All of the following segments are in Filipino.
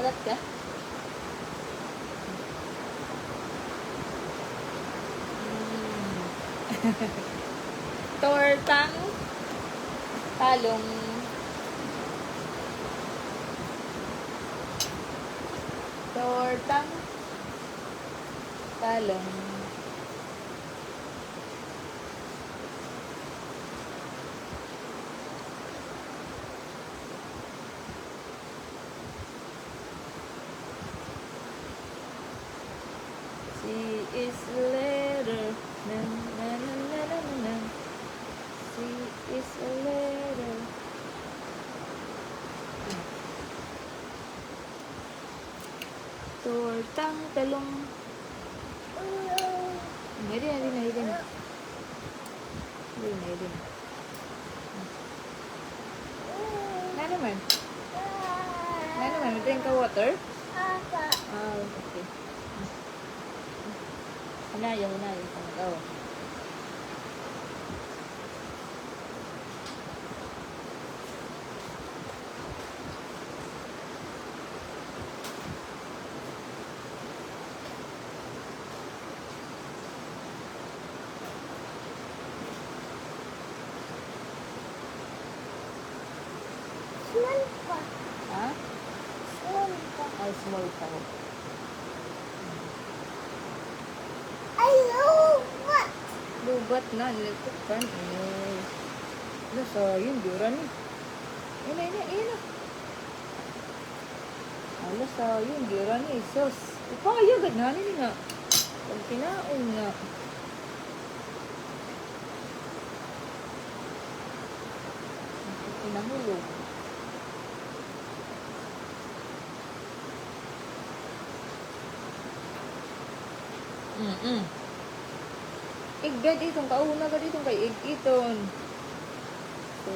Alat ka? Tortang talong. Tortang talong. She is a letter. Na, na, na, na, na, na, na. She is a letter. Tortang talong. Hindi na. Na naman. Drink ka water? Ah, okay. Hunayo. Oh. Small pa. Ha? Small pa. Ay, small pa ko. I know what. Lubat na, nilipot pa. Ay. Nasa yun, dura ni. Ina. Alas sa yun, dura ni. Sos. Ipaya, gananin ni nga. Pag kinaon nga. Pinahulog. Iggad itong kauna ka ditong kay iton. So,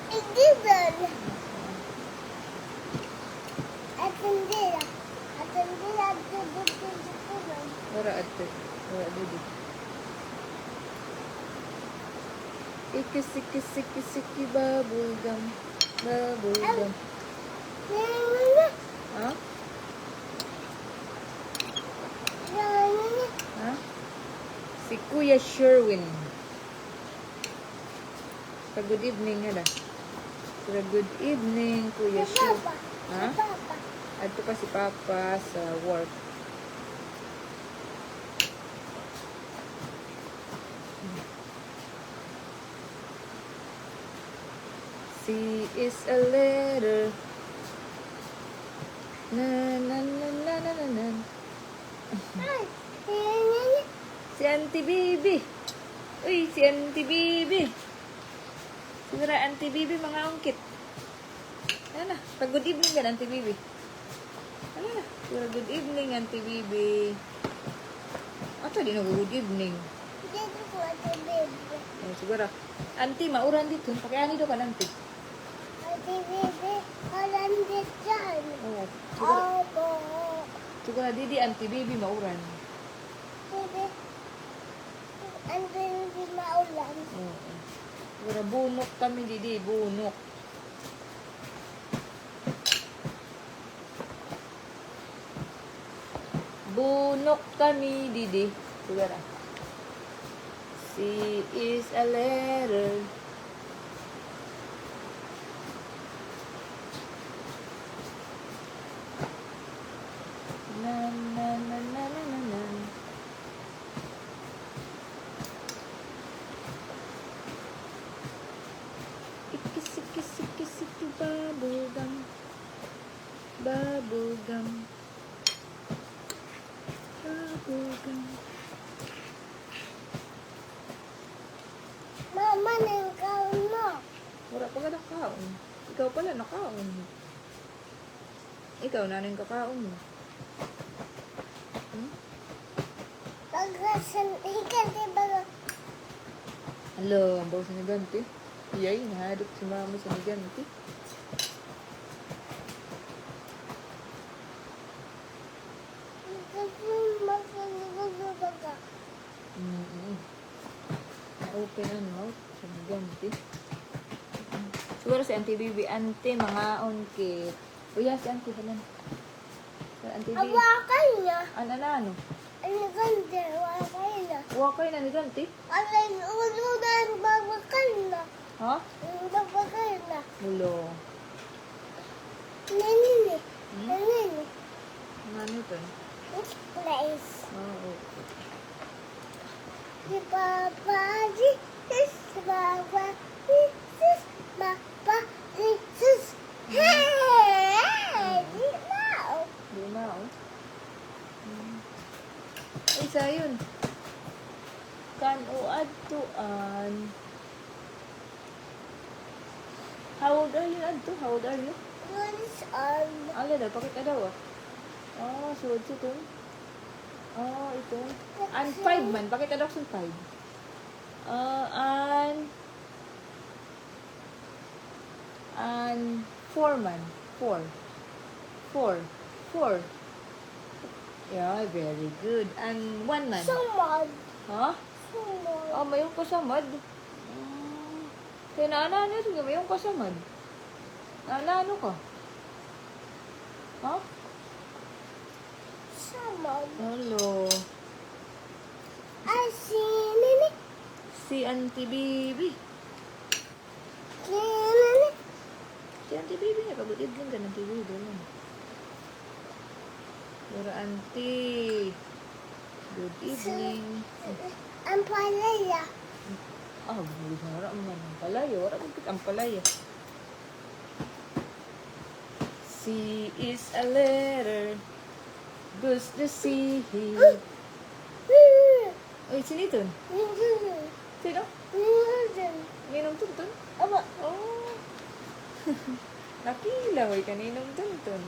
Igiban. Atendera. wala ate. Wala dito. Ikisiki bubblegum. Ha? Ha? Si Kuya Sherwin. Good evening nga da. Good evening, Kuya Sherwin. Ha? Ato pa si Papa sa work. She is a letter. Na. Si Auntie Bibi. Uy, si Auntie Bibi. Siguro Auntie Bibi mga ungkit. Ano na, pag good evening ka Auntie Bibi. Ano na, siguro good evening Auntie Bibi. Ato di na good evening. Siguro, Auntie, mauran dito. Pakiani do ka Auntie. Oo, siguro di Auntie Bibi mauran. Oo. Siguro bunok kami didi, bunok. Bunok kami didi. Siguro. She is a letter. Na. Ikisiki bubblegum. Mama, nangkaon mo. Wala pa ka nakaon. Ikaw pala nakaon. Ikaw na rin kakaon mo. Pagkasan, diba? Hello, ang bawa sa naganti. Iyay, nahadok si mama sa naganti. Na-open ang mouth sa naganti. Siguro si Auntie Bibi, Auntie, mga ungkit. Uya, si Auntie, halan. Si Auntie, di. Awakan na. Ano na, ano? Ano ganda? Awakan na. Wakay na ni Auntie? Alay, ulo na. Babakan na. Ha? Babakan na. Mulo. Nanini. Hmm? Nanini. Ano ito? Which place? Oo. Si Papa, Jesus, Papa, Jesus, Papa, Jesus. Hey! Di ba? Di na, oh. Isa yun. Kan uad tuan. How old are you, Adto? How old are you? What is on? Ala daw, pakita daw ah. Oh, suod ito. Oh, ito. An 5 man, pakita daw sa 5. An 4 man. 4. 4. 4. Yeah, very good. And 1 man. Someone. Ha? Someone. Oh, mayroong kasamad. Kaya naano sige, mayroong kasamad. Naano ka? Ha? Someone. Hello. I see Nini. Si Auntie Bibi. Nini. Si Auntie Bibi na, kabutid din ka ng Auntie Bibi. Pero Auntie, good evening. Ang palaya. Ah, wala man ang palaya. Wala man ang palaya. C is a letter. Goes the sea. Uy, siniton? Sino? Ninong tuntun? Aba. Oh. Nakila, uy, kaninong tuntun.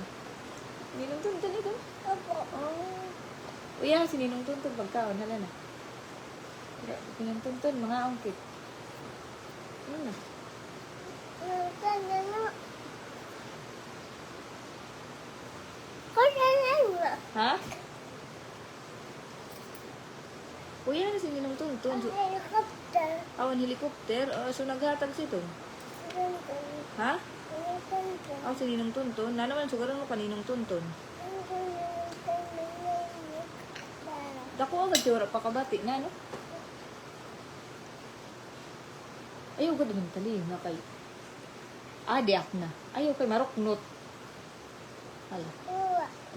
Ninong tuntun ito? Aba. Oh. Uy, yan, si Ninong tuntun pagkaon. Hala na. Ninong tuntun, mga angkit. Ano na? Ha? Uy, yan, si Ninong tuntun. So, Helicopter. awan helicopter. So, naghatag si ito. Ha? Aw, si Ninong tuntun. Na naman, sugaran mo ka Ninong tuntun. Dako agad siya, wala pa kabati na, no? Ayaw ka din tali, na kay... diak na. Ayaw kay maroknot. Hala.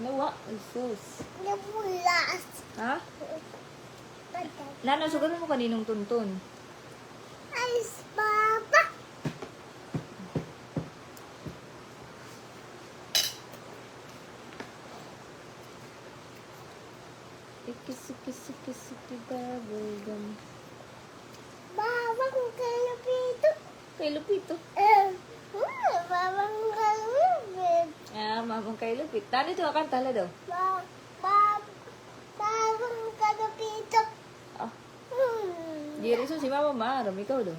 Nawa, ay sus. Nabulas. Ha? Nana, sugaran mo kaninong tuntun. Ice Papa. Ikisiki bubblegum. Babang kalapito. Kay Lupito. Babang kalapit. Mamang kay Lupit. Tano ito, akantala daw. Babang kalapito. Ah, di rin si Mama Maram, ikaw daw.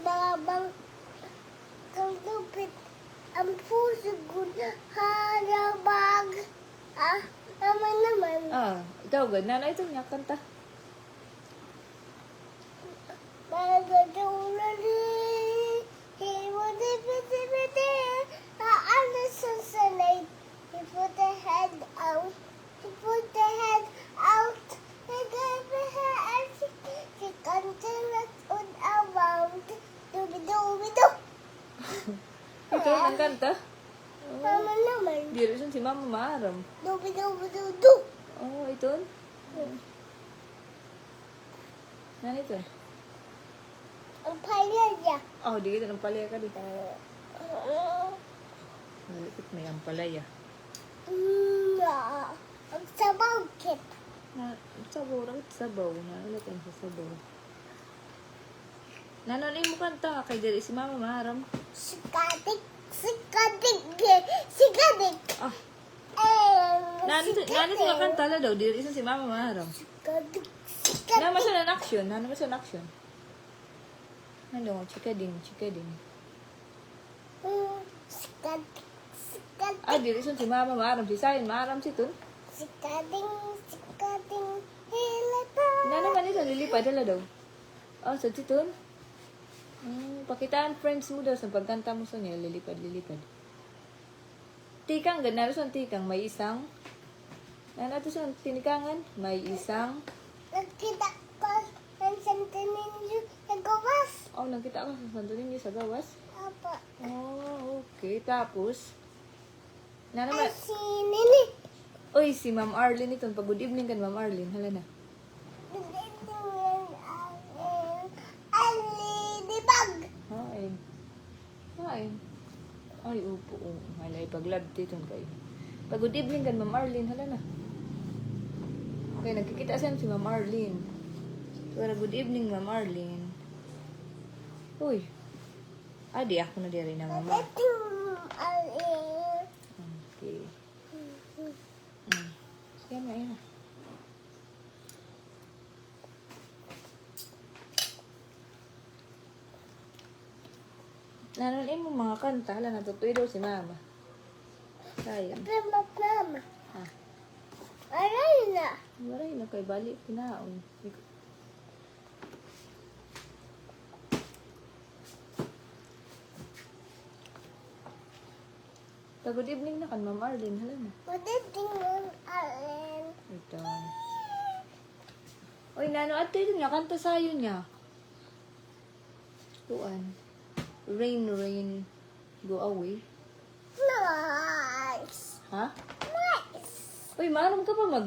Babang kalapit. Ang puso ko harabag. Naman. Ikaw gud. Nana ito niya, kanta. Magadulali. He put the head out. He put the head out. He gave the head and she continued on around. Dubi-dubi-do. Ito ang kanta. Naman. Di rin si Mama Maram. Dubi-dubi-do-do. Oh, ito. Nana ito. Ang palaya. Di kita ng palaya ka dito. Malapit may ang palaya. Ang sabaw kit. Sabaw, rakit sabaw. Nalatan sa sabaw. Nanonoy mo kanta kay diri si Mama Maram. Sikadik. Nano siya kanta la daw, diri si Mama Maram. Sikadik. Nano siya ng action, nano siya ng action. Ano, chika din. Sikadik. Diri si Mama Maram, si Sayin Maram si Tun. Sikadik. Hilata. Nano man ito, lilipad la daw. So si Tun. Pakitaan friends mo daw sa pagkanta mo sa niya, lilipad. tikang, ganaro sa tikang, may isang. Nato sa tinikangan, may isang. Nakita ko ng Santo Niño sa gawas. Oh, nagkita ka sa Santo Niño sa gawas. Apa. Oh, okay. Tapos, Ay, naman, si Nini. oy, si Ma'am Arlene ito. Pag good evening kan, Ma'am Arlene. Hala na. Alidibag. Hain. Hain. Ay, upo. Hala, ipaglab dito kayo. Pag good evening kan, Ma'am Arlene. Hala na. Okay, nagkikita siya si Ma'am Arlene. So, good evening, Ma'am Arlene. Uy. Di ako na diri na, Mama. Okay. Yan na, yan na. Nanonood mo mga kanta. Hala, natutuyo daw si Mama. Sayang. Mama. Ha? Aray na. Waray na kay bali. Pinaon. Good evening na kan, Ma'am Arlene. Hala na. Maditingin alin. Ito. Uy, nano, at ito niya. Kanta sayo niya. Tuan. Rain, rain, go away. Nice. Ha? Nice. Uy, maaram ka pa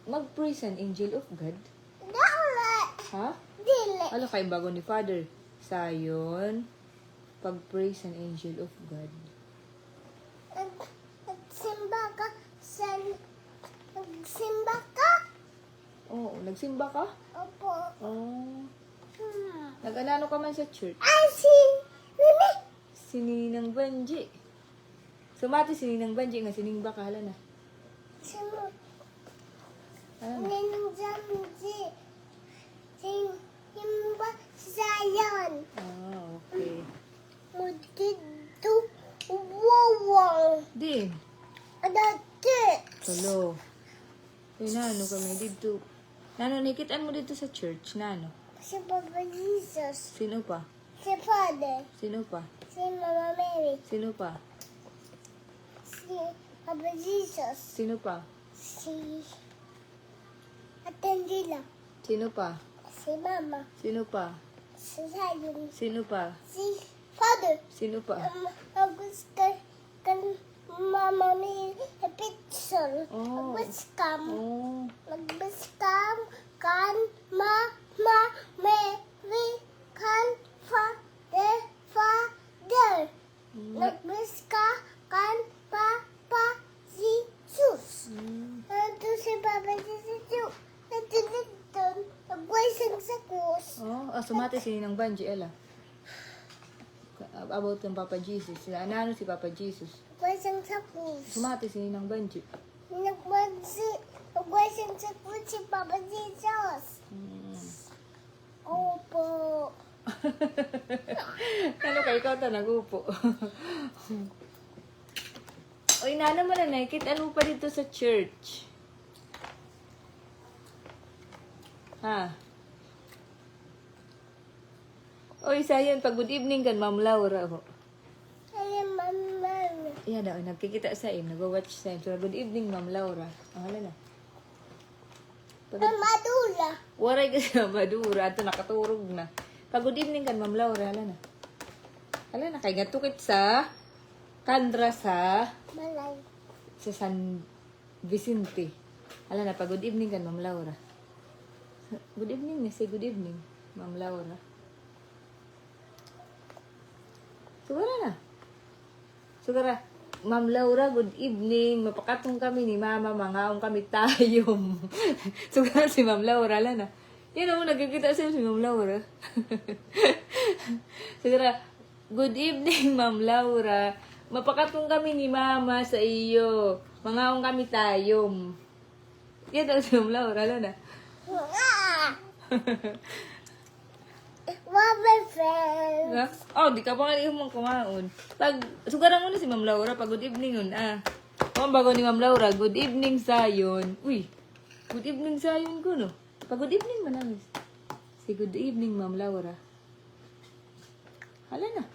mag-praise an angel of God? Dala. Ha? Dili. Ano kay bago ni Father? Sayon, pag-praise an angel of God. Nagsimba ka. Nagsimba ka. Oo, nagsimba ka? Opo. Oo. Nag-anano ka man sa church? Ay, si Nini. Si Ninang Banji. Sumati si Ninang Banji nga siningba ka, hala na. Sino? Hala na. Ninong Jamji. Simba sayon. Ah, okay. Mudito. Wawang. Din. Adati. Hello. Uy, nano kami dito. Nano, nakitaan mo dito sa church, nano? Si Papa Jesus. Sino pa? Si Father. Sino pa? Si Mama Mary. Sino pa? Si Papa Jesus. Sino pa? Si Atendila. Sino pa? Si Mama. Sino pa? Si Sayon. Sino pa? Si Father. Sino pa? Agus kan Mama Mary a picture. Oh. Agus kam. Oh. Agus kam kan Mama Mary kan Father. Agus kan Papa Jesus. Ito si Papa Jesus. Ito dito. Nagwaisang sa krus. Oh, sumati si Ninang Banji, ela. About ng Papa Jesus. Ano si Papa Jesus? Nagwaisang sa krus. Sumati si Ninang Banji. Nagwaisang sa krus si Papa Jesus. Opo. Ano ka, ikaw ta nagupo. Uy, na naman na nakikita mo pa dito sa church. Ha? Uy, sayon, pag good evening kan, Ma'am Laura. Ho. Ay, Mama. Yan daw, nagkikita sa im, nag-watch sa im. So, good evening, Ma'am Laura. Hala na. Madula. Waray ka sa Madura. Ito, nakaturog na. Pag good evening kan, Ma'am Laura. Hala na. Hala na, kay gatukit sa Kandra sa Malay. San Vicente. Hala na, pag good evening kan, Ma'am Laura. Good evening, say good evening, Ma'am Laura. Sugara na. Sugara. Ma'am Laura, good evening. Mapakatong kami ni Mama, mangaong kami tayong. Sugara si Ma'am Laura, ala na. Yan ako, nagkikita siya si Ma'am Laura. Sugara, good evening, Ma'am Laura. Mapakatong kami ni Mama sa iyo. Mangaong kami tayong. Yan ako si Ma'am Laura, ala na. Mama friend. Ha? Oh, di ka pa nga mong kumaon. Pag, sugaran mo na si Ma'am Laura, pag good evening nun, ah. O, bago ni Ma'am Laura, good evening sayon. Uy, good evening sayon ko, no? Pag good evening manamis. Say good evening, Ma'am Laura. Hala na.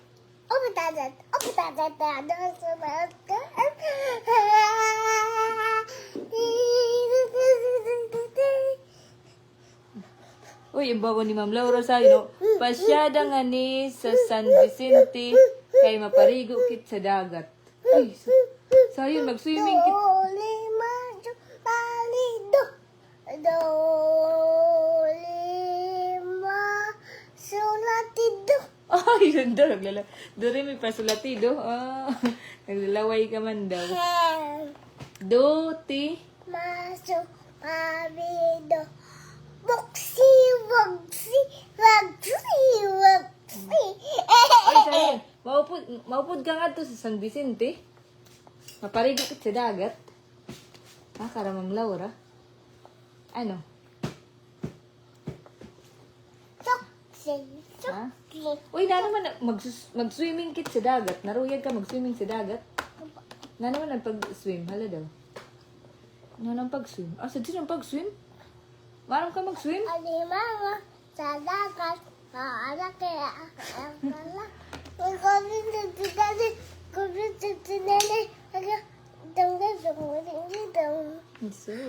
Uy, ang bago ni Ma'am Laura sa no. Pasyada nga ni sa San Vicente kay maparigo kit sa dagat. Uy, sayon mag-swimming kit. Ay, ganda. Dore may pasulatido. Ah, naglalaway ka man daw. Do, ti. Masuk pabido. Boxy, boxy, boxy, boxy. Ay, sayon. Maupod ka nga to sa San Vicente. Maparigo kit sa dagat. Ah, kara Ma'am Laura. Ano? Ha? Uy, na naman mag-swimming kit sa dagat. Naruyag ka mag-swimming sa dagat. Na naman ang pag-swim. Hala daw. Ano nang pag-swim? Ah, sa ang pag-swim? Marang ka mag-swim? Mama, sa dagat. Para kaya akala. Kung Jesus.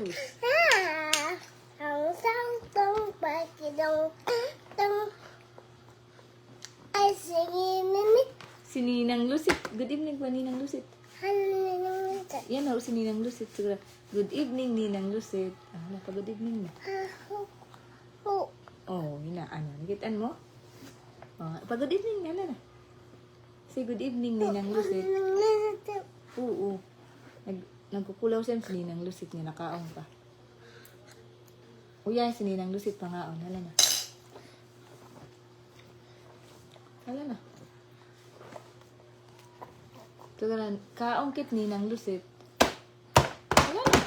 ang sang pakidong ay singin Si Ninang Lusit. Good evening pa, Ninang Lusit. ni Yan si Ninang Lusit. Siguro. Good evening, Ninang Lusit. Ah, naka-good evening na. Oh, ano. Nagitaan mo? Oh, pa-good evening na. Say good evening, Ninang Lusit. Oo. Nagkukulaw siya si Ninang Lusit niya. Nakaong pa. O yan, si Ninang Lusit pangaon. Hala na. Hala na. Tugaran, kaongkit Ninang Lusit. Hala na.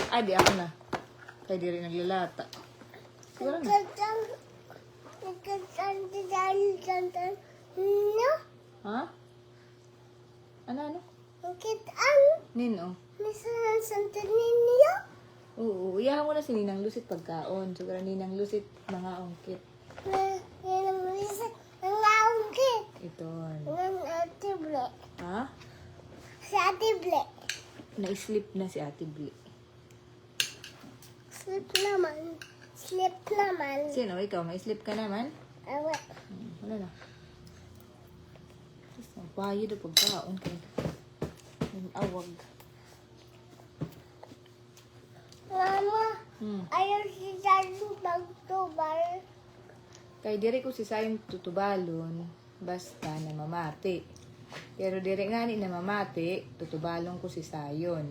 Ay, di ako na. Kaya di rin naglalata. Tugaran na. No? Ha? Ano? Kitaan? Nino? Misalnya Santa Niño? Oo, iyahan mo na si Ninang Lusit pagkaon. Tugaran Ninang Lusit, mga ongkit. Yang bisa ngangkit. Ito. Ng Ate Ble. Ha? Si Ate Ble. Na-sleep na si Ate Bli. Sleep naman. Sleep naman. Sino? Ikaw, may sleep ka naman? Awa. Wala na. Just ang payo na pagkaon kay yung awag. Mama, Hmm. ayaw si Daddy magtubal. Kay dire ko si Sayon tutubalon basta na mamati. Pero dire nga ni na mamati, tutubalon ko si Sayon.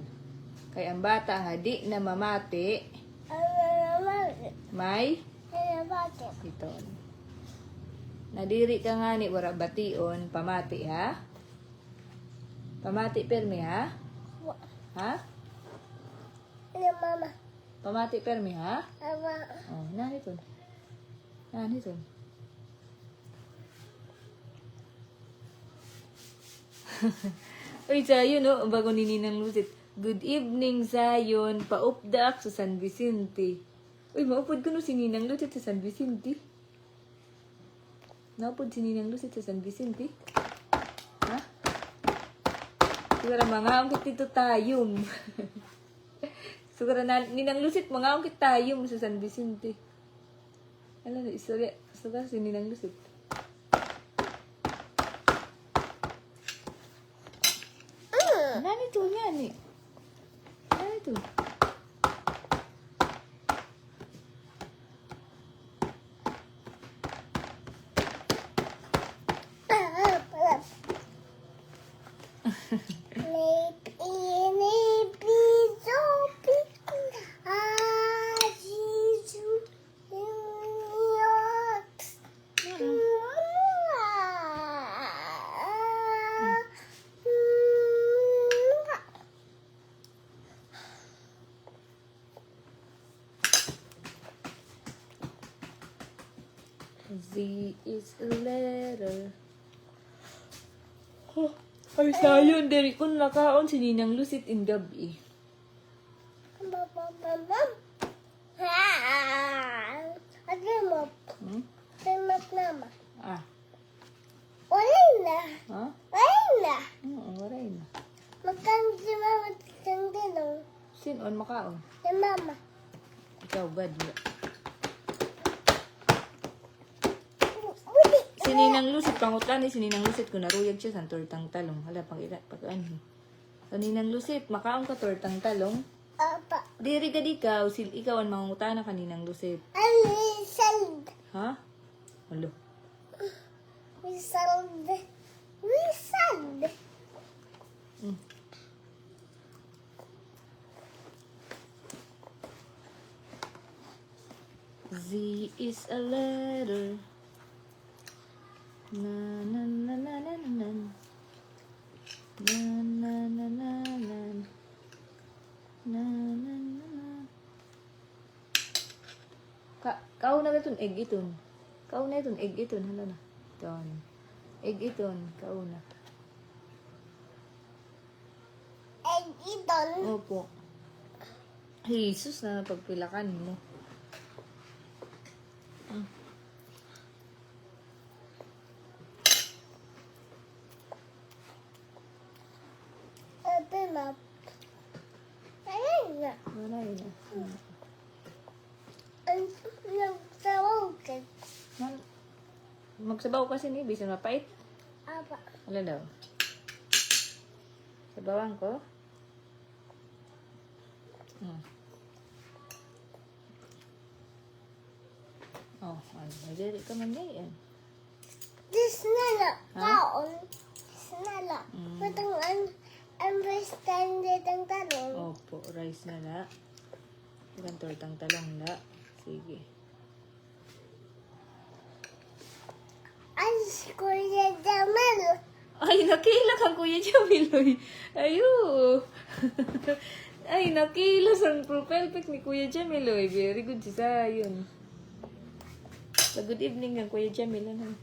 Kay ang bata nga di na mamati, may Ano bakit? ito. Nadiri ka nga ni wara bation, pamati ha? Pamati permi ha? Ha? Ano mama? Pamati permi ha? Awa. Oh, nanito. Nanito. Uy, Sayon, no? Bago ni Ninang Lusit. Good evening, Sayon. Paupdak sa San Vicente. Uy, maupod ko no si Ninang Lusit sa San Vicente. Naupod si Ninang Lusit sa San Vicente. Ha? Siguro mga angkit dito tayong. Siguro na Ninang Lusit, mga angkit tayong sa San Vicente. Alam na, istorya. Siguro si Ninang Lusit. Nani to niya ni? Nani to? Z is a letter. Oh, ay sayon, diri ko nakaon si Ninang Lusit in gabi. Ano mo? Hmm? Ano nama? Ah, Wala na. Ha? Wala na. Oo, waray na. Magkang si mama ng dinong. Sinon makaon. Si mama. Ikaw, bad. Buli. Sininang lusit, pangutan ni Sininang lusit ko naruyag siya sa tortang talong. Hala, pag-ano. Sininang lusit, makaon ka tortang talong. Apa. Diri ka di ka, ikaw ang mangungutan na kaninang lusit. Alisald. Ha? Alo. Wisald. Wisald. Mm. Z is a letter. Na na na na na na na. Na na na na na. Na na na na. Kau na itong egg iton. Kau na itong egg iton. Hala na. Iton. Egg iton. Kau na. Egg iton. Opo. Jesus na pagpilakan mo. Open up. Ayun na. Wala yun. Ang nagtawag. Magsabaw kasi ni Bisa mapait. Apa. Wala daw. Sabawan ko. Oh, madiri ka man yan. This nala. Ha? Kaon. This nala. Mm. Matang understand ang tanong. Opo, rice na la. Ilang tortang talong la. Sige. Ay, Kuya Jamel. Ay, nakila kang Kuya Jamiloy. Ayo. Ay, nakilos ang profile pic ni Kuya Jamiloy. Very good si Sayon. So, good evening ang Kuya Jamil. Ano?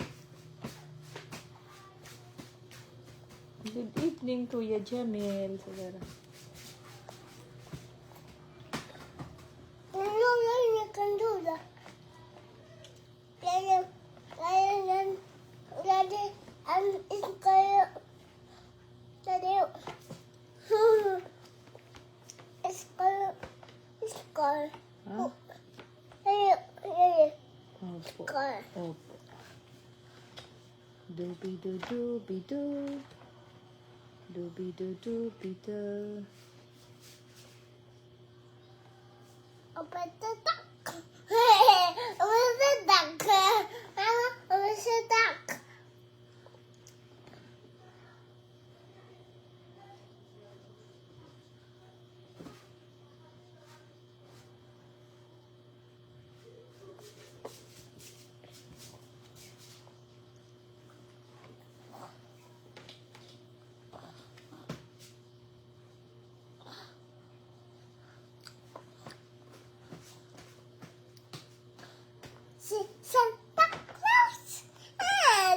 Good evening, Kuya Jamil. Sagara. Nalulay kan duda. Kaya jadi iskaya jadi iskaya Ha? ayo Opo. iskaya Opo. Dubi-du-dubi-du. Dubi-du-dubi-du. apa tetak apa tetak apa tetak si Santa Claus.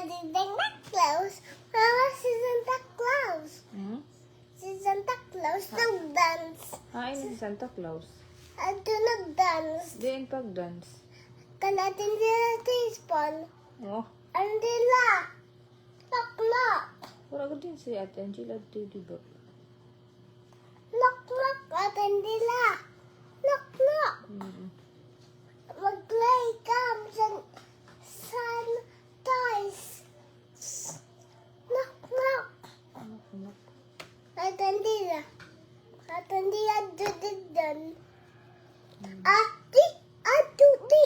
Di Santa Claus. Mama, si Santa Claus. Hmm? Si Santa Claus nag-dance. Ay, si Santa Claus. Ito nag-dance. Diyan pag-dance. Kanatin sila teaspoon. Oh, Andila. Lakla. wala ko din si Ate Angela. Diba? Laklak at andila. Lakla. Mag-play kami sa toys. Lakla. At andila. At andila dudidon. Ati. Atuti.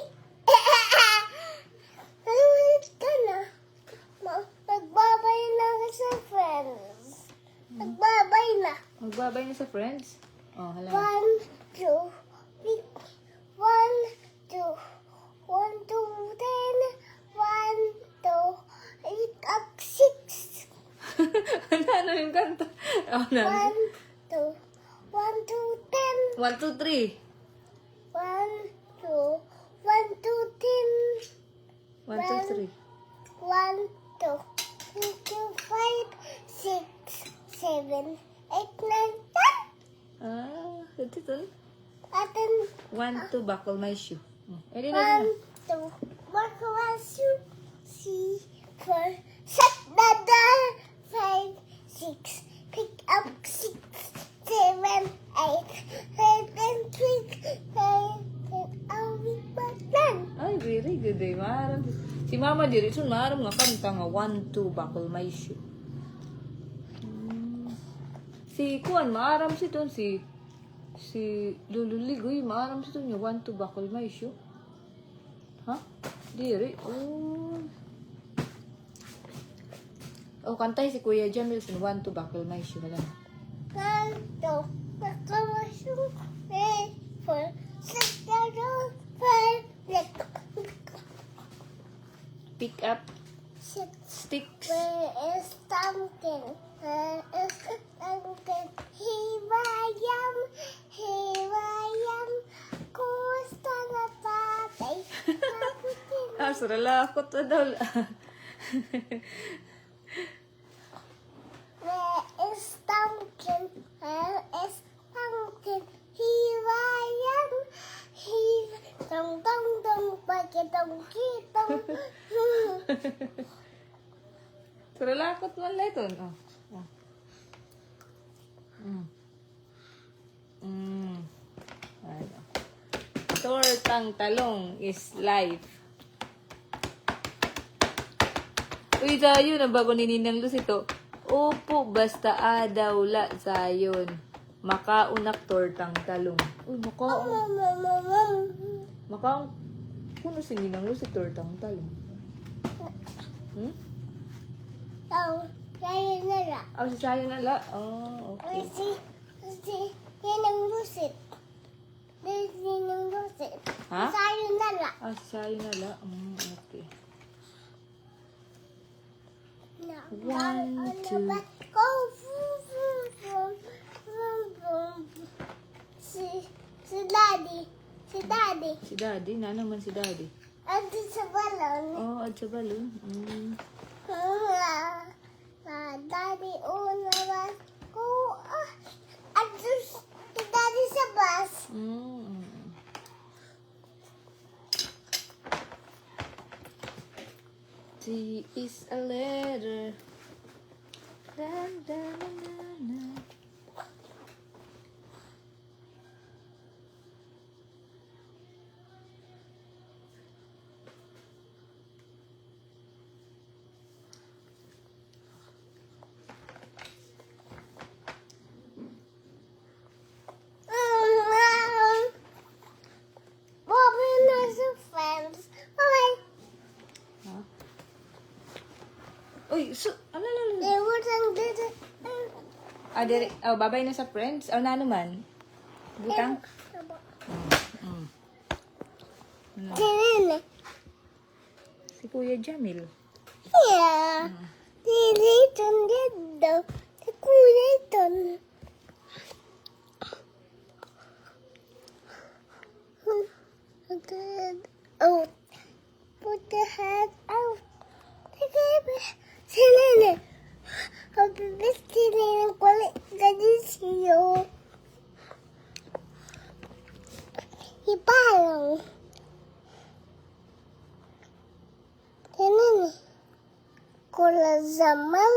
Nanonood ka na. Nagbabay na sa friends. Nagbabay na. Magbabay na sa friends? Oh, hala. 1, 2, 3, 1, 2, 1, 2, 10, 1, 2, 8, up 6. Ano yung kanta? Oh, 1, na. 2, 1, 2, 10. 1, 2, 3. 1, 2, 1, 2, 10. 1, 2, 3. 1, 2, 3, 4, 5, 6, 7, 8, 9, 10. Ah, ito ito. Atin 1, 2, buckle my shoe. Eh, di na. 1, 2, 1, 2, 3, 4, set na Another 5, 6. Pick up 6, 7, 8. 7, 6, 7. I'll be back then. Ay, very good eh. Maaram. Si Mama diri sun maaram nga kanta nga 1, 2, bakol may shoe. Si Kuan, maaram si ton si Lululigoy, maaram si ton nga 1, 2, bakol may shoe. Ha? Diri. Oh. Oh, kantay si Kuya Jamil sun 1, 2, bakol may shoe. Wala na. 1, 2, bakal 3, 4, 6, 7, 5, 6. Pick up Six. sticks. Where is something? Where is something? Hibayam, kusta na tatay. Ah, surala ako to daw. Where is something? Where is something? Hibayam, tong tong tong, pakitong kitong. Surala ako to man ito. Oh. Oh. Ano. Tortang talong is life. Uy, tayo na bago nininang Luz ito. Opo, basta adaw la sayon. Makaunak tortang talong. Uy, makaon. Kuno si Ninang Luz si tortang talong. Hmm? Kaya nila. Oh, si sayo na la. Oh, okay. Yan ang lusit. Yan ang lusit. Ha? Sayo nila. Ah, si sayo na la. Okay. 1, 2. Go, boom, boom, boom, boom, boom. Si Daddy. Si Daddy, na naman si Daddy. Ando sa balon. Oh, at sa balon. Daddy, naman ko. Ando si Daddy sa bus. T is a letter. Da, da, na, na, na. Bobby has a friends. Bye. Ha? Uy, ano? They wouldn't get it. Dere, babay na sa friends. Na naman. Butang. Tinini. Si Kuya Jamil. Yeah. Tiniton dito. Si Kuliton. Out. Put the head out. Sinini. Pabibis sinini kulit tadi siyo. Iparang. Sinini. Kula zaman.